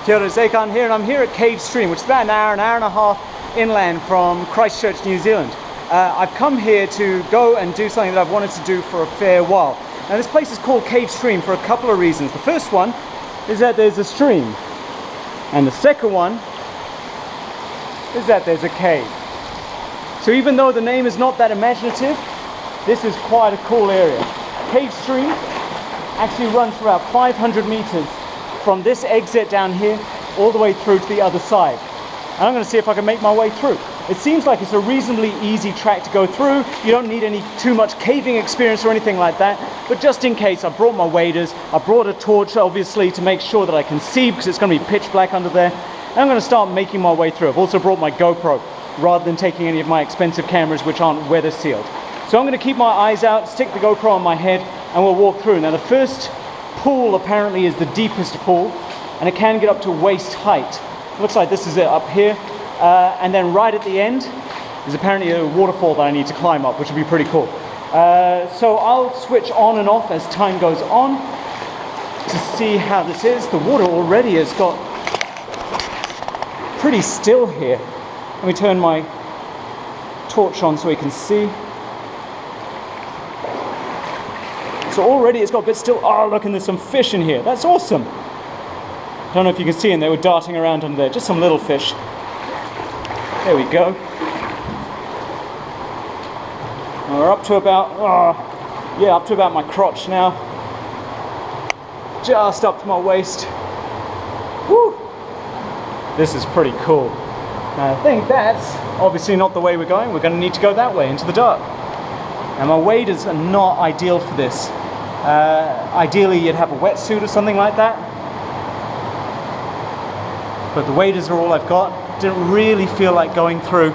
Kia ora, it's Ekant here, and I'm here at Cave Stream, which is about an hour and a half inland from Christchurch, New Zealand. I've come here to go and do something that I've wanted to do for a fair while. Now this place is called Cave Stream for a couple of reasons. The first one is that there's a stream, and the second one is that there's a cave. So even though the name is not that imaginative, this is quite a cool area. Cave Stream actually runs for about 500 meters from this exit down here all the way through to the other side. And I'm going to see if I can make my way through. It seems like it's a reasonably easy track to go through. You don't need too much caving experience or anything like that. But just in case, I brought my waders. I brought a torch, obviously, to make sure that I can see, because it's going to be pitch black under there. And I'm going to start making my way through. I've also brought my GoPro, rather than taking any of my expensive cameras which aren't weather sealed. So I'm going to keep my eyes out, stick the GoPro on my head, and we'll walk through. Now the first pool apparently is the deepest pool, and it can get up to waist height. Looks like this is it up here, and then right at the end is apparently a waterfall that I need to climb up, which would be pretty cool. So I'll switch on and off as time goes on to see how this is. The water already has got pretty still here. Let me turn my torch on so we can see. So already it's got a bit still. Oh, look, and there's some fish in here. That's awesome. I don't know if you can see them. They were darting around under there. Just some little fish. There we go. We're up to about, up to about my crotch now. Just up to my waist. Woo! This is pretty cool. Now, I think that's obviously not the way we're going. We're going to need to go that way into the dark. And my waders are not ideal for this. Ideally, you'd have a wetsuit or something like that. But the waders are all I've got. Didn't really feel like going through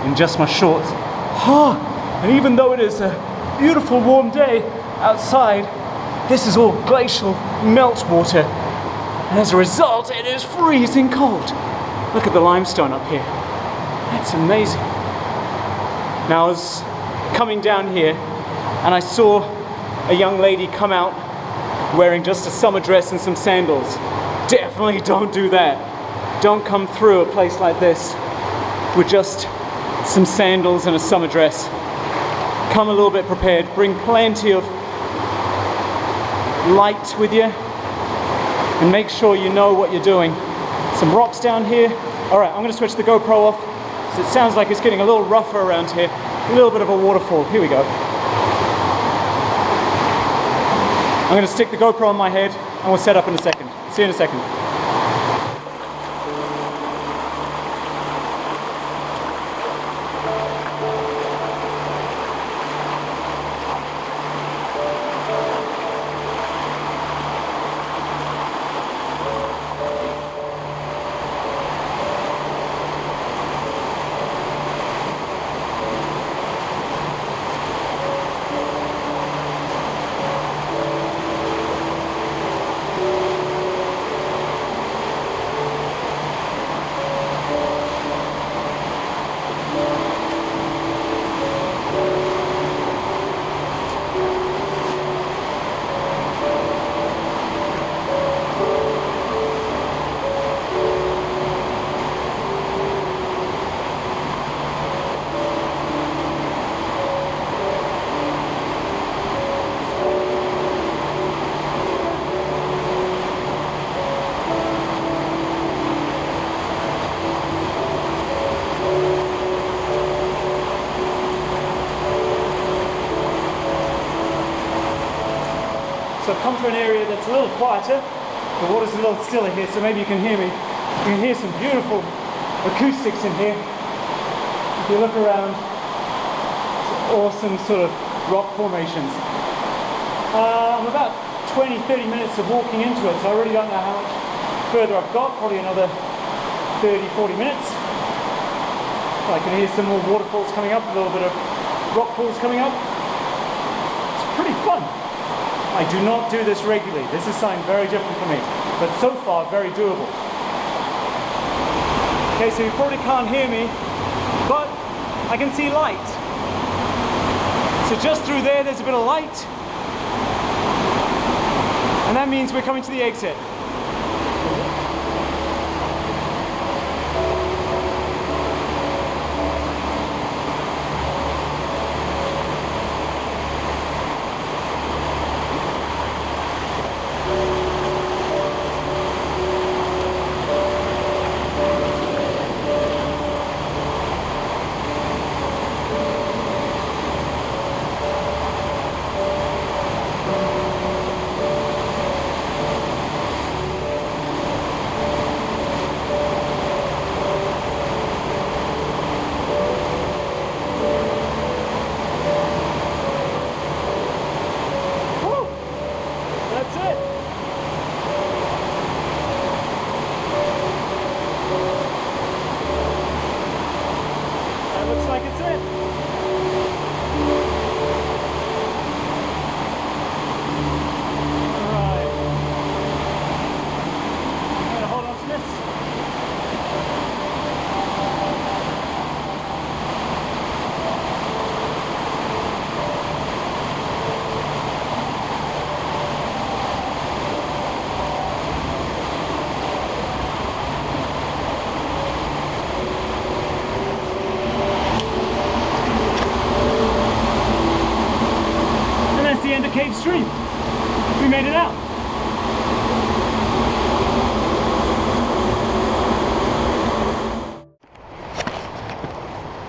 in just my shorts. And even though it is a beautiful warm day outside, this is all glacial meltwater. And as a result, it is freezing cold. Look at the limestone up here. That's amazing. Now I was coming down here and I saw a young lady come out wearing just a summer dress and some sandals. Definitely don't do that. Don't come through a place like this with just some sandals and a summer dress. Come a little bit prepared. Bring plenty of light with you and make sure you know what you're doing. Some rocks down here. Alright, I'm going to switch the GoPro off because it sounds like it's getting a little rougher around here. A little bit of a waterfall. Here we go. I'm going to stick the GoPro on my head and we'll set up in a second. See you in a second. So I've come to an area that's a little quieter. The water's a little stiller here, so maybe you can hear me. You can hear some beautiful acoustics in here. If you look around, some awesome sort of rock formations. I'm about 20-30 minutes of walking into it, so I really don't know how much further I've got. Probably another 30-40 minutes. I can hear some more waterfalls coming up, a little bit of rock pools coming up. It's pretty fun. I do not do this regularly. This is something very different for me, but so far very doable. Okay, so you probably can't hear me, but I can see light. So just through there's a bit of light, and that means we're coming to the exit. end of Cave Stream. We made it out.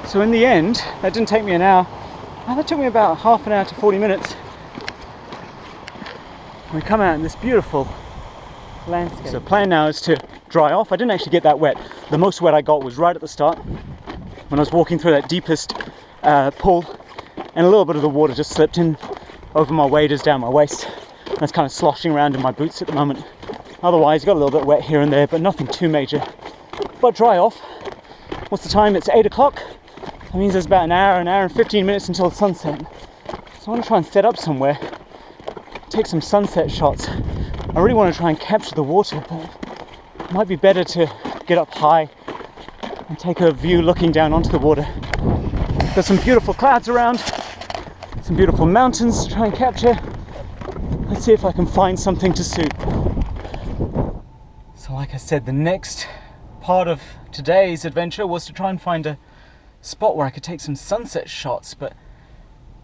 So in the end, that didn't take me an hour. That took me about half an hour to 40 minutes. We come out in this beautiful landscape. So the plan now is to dry off. I didn't actually get that wet. The most wet I got was right at the start when I was walking through that deepest pool, and a little bit of the water just slipped in over my waders down my waist. That's kind of sloshing around in my boots at the moment. Otherwise, got a little bit wet here and there, but nothing too major. But dry off. What's the time? It's 8 o'clock. That means there's about an hour and 15 minutes until sunset. So I want to try and set up somewhere, take some sunset shots. I really want to try and capture the water, but it might be better to get up high and take a view looking down onto the water. There's some beautiful clouds around, some beautiful mountains to try and capture. Let's see if I can find something to suit. So like I said, the next part of today's adventure was to try and find a spot where I could take some sunset shots, but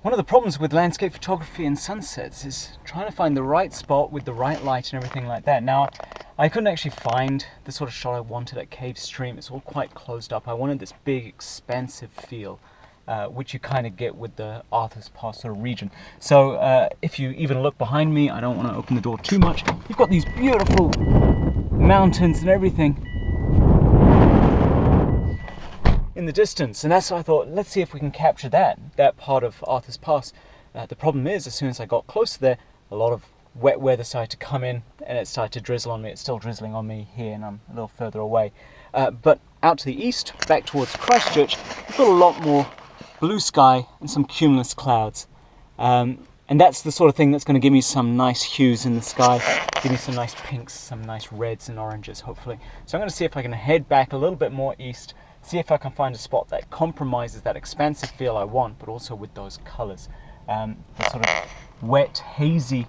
one of the problems with landscape photography and sunsets is trying to find the right spot with the right light and everything like that. Now, I couldn't actually find the sort of shot I wanted at Cave Stream. It's all quite closed up. I wanted this big, expansive feel, which you kind of get with the Arthur's Pass sort of region. So if you even look behind me, I don't want to open the door too much. You've got these beautiful mountains and everything in the distance, and that's why I thought, let's see if we can capture that part of Arthur's Pass. The problem is, as soon as I got close there, a lot of wet weather started to come in and it started to drizzle on me. It's still drizzling on me here, and I'm a little further away. But out to the east, back towards Christchurch, we've got a lot more blue sky and some cumulus clouds. And that's the sort of thing that's going to give me some nice hues in the sky, give me some nice pinks, some nice reds and oranges, hopefully. So I'm going to see if I can head back a little bit more east, see if I can find a spot that compromises that expansive feel I want, but also with those colours. The sort of wet, hazy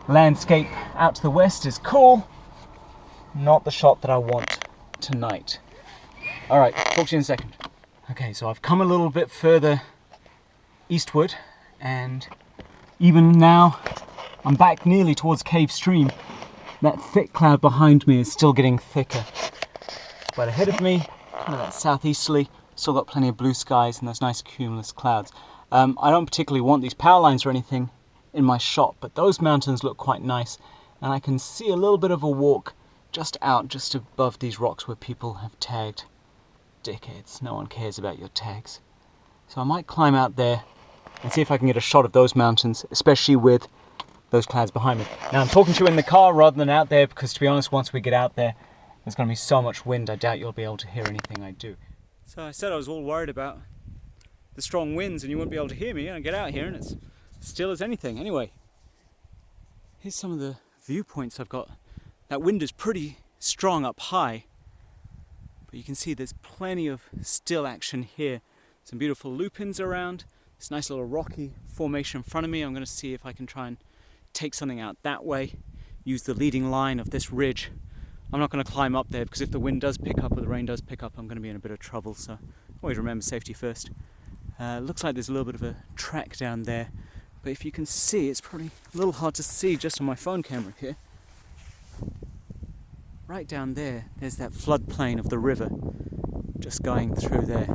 landscape out to the west is cool, not the shot that I want tonight. Alright, talk to you in a second. Okay, so I've come a little bit further eastward, and even now I'm back nearly towards Cave Stream. That thick cloud behind me is still getting thicker. But ahead of me, kind of that southeasterly, still got plenty of blue skies and those nice cumulus clouds. I don't particularly want these power lines or anything in my shot, but those mountains look quite nice, and I can see a little bit of a walk just above these rocks where people have tagged. Dickheads, no one cares about your tags. So I might climb out there and see if I can get a shot of those mountains, especially with those clouds behind me. Now I'm talking to you in the car rather than out there, because to be honest, once we get out there, there's going to be so much wind, I doubt you'll be able to hear anything I do. So I said I was all worried about the strong winds and you wouldn't be able to hear me, and I get out here and it's still as anything. Anyway, here's some of the viewpoints I've got. That wind is pretty strong up high, but you can see there's plenty of still action here. Some beautiful lupins around, this nice little rocky formation in front of me. I'm going to see if I can try and take something out that way, use the leading line of this ridge. I'm not going to climb up there, because if the wind does pick up or the rain does pick up, I'm going to be in a bit of trouble, so always remember safety first. Looks like there's a little bit of a track down there, but if you can see, it's probably a little hard to see just on my phone camera here. Right down there, there's that floodplain of the river just going through there.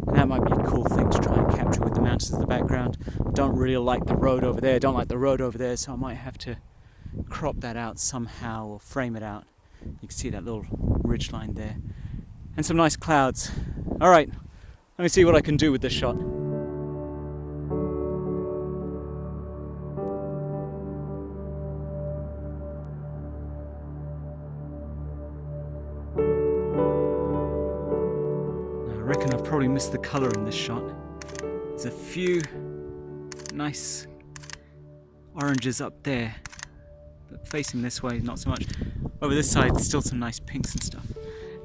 And that might be a cool thing to try and capture with the mountains in the background. I don't really like the road over there, so I might have to crop that out somehow or frame it out. You can see that little ridge line there. And some nice clouds. Alright, let me see what I can do with this shot. I reckon I've probably missed the colour in this shot. There's a few nice oranges up there, but facing this way, not so much. Over this side, still some nice pinks and stuff.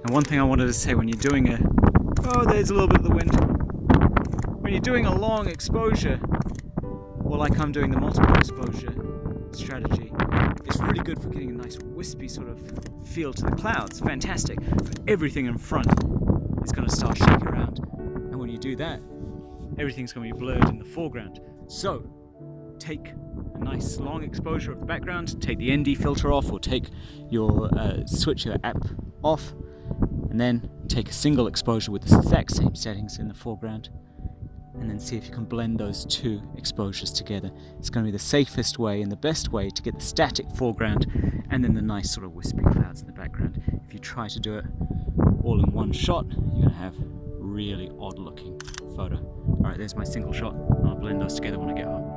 And one thing I wanted to say, when you're doing there's a little bit of the wind. When you're doing a long exposure, or like I'm doing the multiple exposure strategy, it's really good for getting a nice wispy sort of feel to the clouds. Fantastic. But everything in front is going to start shaking around. And when you do that, everything's going to be blurred in the foreground. So, take a nice long exposure of the background, take the ND filter off, or take your switcher app off, and then take a single exposure with the exact same settings in the foreground, and then see if you can blend those two exposures together. It's going to be the safest way and the best way to get the static foreground and then the nice sort of wispy clouds in the background. If you try to do it all in one shot, you're going to have really odd looking photo. Alright, there's my single shot. I'll blend those together when I get home.